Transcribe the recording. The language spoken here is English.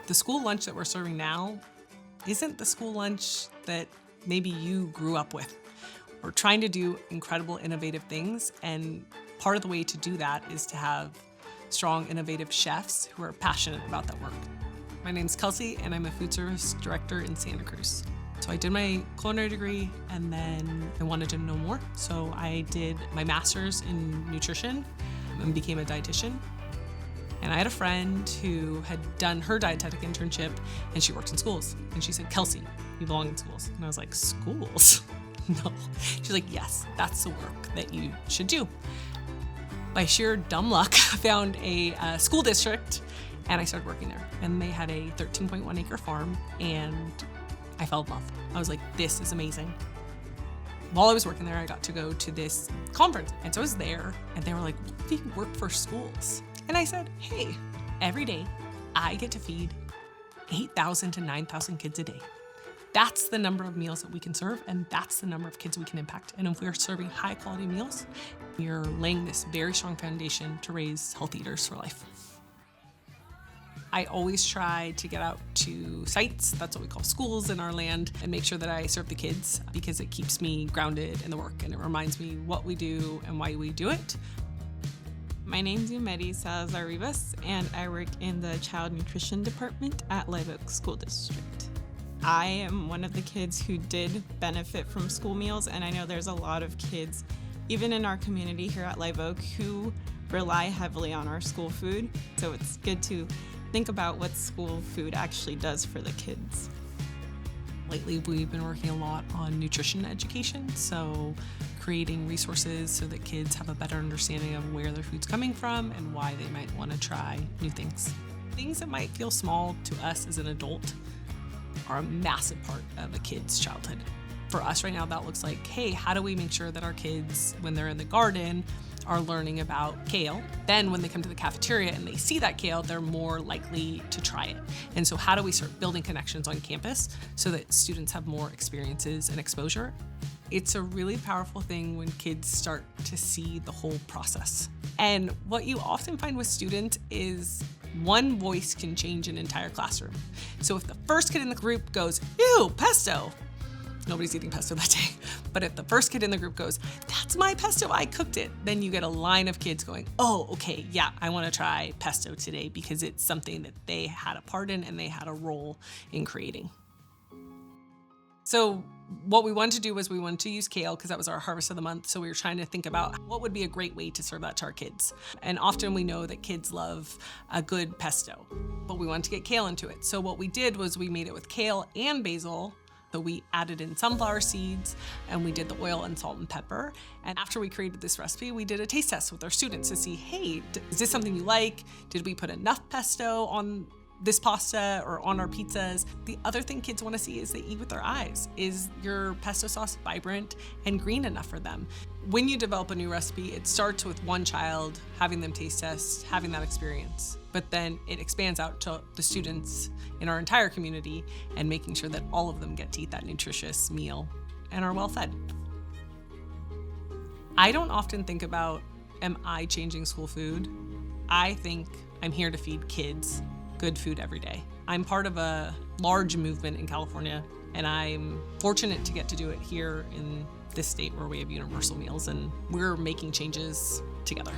The school lunch that we're serving now isn't the school lunch that maybe you grew up with. We're trying to do incredible, innovative things, and part of the way to do that is to have strong, innovative chefs who are passionate about that work. My name's Kelsey, and I'm a food service director in Santa Cruz. So I did my culinary degree, and then I wanted to know more. So I did my master's in nutrition and became a dietitian. And I had a friend who had done her dietetic internship, and she worked in schools. And she said, "Kelsey, you belong in schools." And I was like, "Schools? No." She's like, "Yes, that's the work that you should do." By sheer dumb luck, I found a school district, and I started working there. And they had a 13.1 acre farm, and I fell in love. I was like, this is amazing. While I was working there, I got to go to this conference. And so I was there, and they were like, "What do you work for schools?" And I said, "Hey, every day I get to feed 8,000 to 9,000 kids a day. That's the number of meals that we can serve, and that's the number of kids we can impact. And if we're serving high quality meals, we're laying this very strong foundation to raise healthy eaters for life." I always try to get out to sites, that's what we call schools in our land, and make sure that I serve the kids because it keeps me grounded in the work and it reminds me what we do and why we do it. My name's Yumedi Salazar-Rivas, and I work in the Child Nutrition Department at Live Oak School District. I am one of the kids who did benefit from school meals, and I know there's a lot of kids, even in our community here at Live Oak, who rely heavily on our school food. So it's good to think about what school food actually does for the kids. Lately, we've been working a lot on nutrition education, so creating resources so that kids have a better understanding of where their food's coming from and why they might want to try new things. Things that might feel small to us as an adult are a massive part of a kid's childhood. For us right now, that looks like, hey, how do we make sure that our kids, when they're in the garden, are learning about kale? Then when they come to the cafeteria and they see that kale, they're more likely to try it. And so how do we start building connections on campus so that students have more experiences and exposure? It's a really powerful thing when kids start to see the whole process. And what you often find with students is one voice can change an entire classroom. So if the first kid in the group goes, "Ew, pesto," nobody's eating pesto that day. But if the first kid in the group goes, "That's my pesto, I cooked it," then you get a line of kids going, "Oh, okay, yeah, I want to try pesto today," because it's something that they had a part in and they had a role in creating. So what we wanted to do was we wanted to use kale because that was our harvest of the month. So we were trying to think about what would be a great way to serve that to our kids. And often we know that kids love a good pesto, but we wanted to get kale into it. So what we did was we made it with kale and basil. So we added in sunflower seeds and we did the oil and salt and pepper. And after we created this recipe, we did a taste test with our students to see, hey, is this something you like? Did we put enough pesto on this pasta or on our pizzas? The other thing kids want to see is they eat with their eyes. Is your pesto sauce vibrant and green enough for them? When you develop a new recipe, it starts with one child, having them taste test, having that experience. But then it expands out to the students in our entire community and making sure that all of them get to eat that nutritious meal and are well fed. I don't often think about, am I changing school food? I think I'm here to feed kids good food every day. I'm part of a large movement in California, and I'm fortunate to get to do it here in this state where we have universal meals, and we're making changes together.